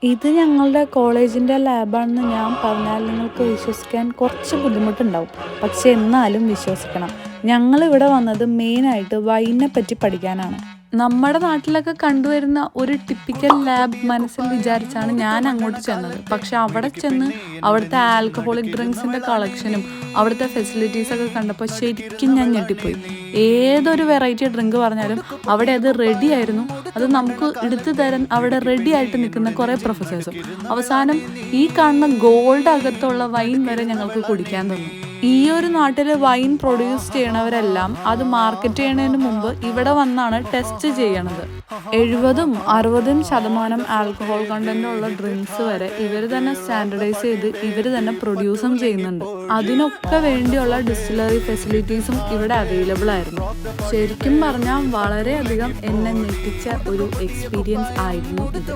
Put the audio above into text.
ഇത് ഞങ്ങളുടെ കോളേജിൻ്റെ ലാബാണെന്ന് ഞാൻ പറഞ്ഞാൽ നിങ്ങൾക്ക് വിശ്വസിക്കാൻ കുറച്ച് ബുദ്ധിമുട്ടുണ്ടാവും. പക്ഷെ എന്നാലും വിശ്വസിക്കണം. ഞങ്ങളിവിടെ വന്നത് മെയിനായിട്ട് വൈനെ പറ്റി പഠിക്കാനാണ്. നമ്മുടെ നാട്ടിലൊക്കെ കണ്ടുവരുന്ന ഒരു ടിപ്പിക്കൽ ലാബ് മനസ്സിൽ വിചാരിച്ചാണ് ഞാൻ അങ്ങോട്ട് ചെന്നത്. പക്ഷെ അവിടെ ചെന്ന് അവിടുത്തെ ആൽക്കഹോളിക് ഡ്രിങ്ക്സിൻ്റെ കളക്ഷനും അവിടുത്തെ ഫെസിലിറ്റീസൊക്കെ കണ്ടപ്പോൾ ശരിക്കും ഞാൻ ഞെട്ടിപ്പോയി. ഏതൊരു വെറൈറ്റി ഡ്രിങ്ക് പറഞ്ഞാലും അവിടെ അത് റെഡി ആയിരുന്നു. അത് നമുക്ക് എടുത്തു തരാൻ അവിടെ റെഡി ആയിട്ട് നിൽക്കുന്ന കുറേ പ്രൊഫസേഴ്സും. അവസാനം ഈ കാണുന്ന ഗോൾഡ് അകത്തുള്ള വൈൻ വരെ ഞങ്ങൾക്ക് കുടിക്കാൻ തന്നു. ഈ ഒരു നാട്ടിൽ വൈൻ പ്രൊഡ്യൂസ് ചെയ്യണവരെല്ലാം അത് മാർക്കറ്റ് ചെയ്യണതിന് മുമ്പ് ഇവിടെ വന്നാണ് ടെസ്റ്റ് ചെയ്യണത്. 70-60% ആൽക്കഹോൾ കണ്ടന്റ് ഉള്ള ഡ്രിങ്ക്സ് വരെ ഇവർ തന്നെ സ്റ്റാൻഡർഡൈസ് ചെയ്ത് ഇവർ തന്നെ പ്രൊഡ്യൂസും ചെയ്യുന്നുണ്ട്. അതിനൊക്കെ വേണ്ടിയുള്ള ഡിസ്റ്റിലറി ഫെസിലിറ്റീസും ഇവിടെ അവൈലബിൾ ആയിരുന്നു. ശരിക്കും പറഞ്ഞാൽ വളരെയധികം എന്നെ ഞെട്ടിച്ച ഒരു എക്സ്പീരിയൻസ് ആയിരുന്നു ഇത്.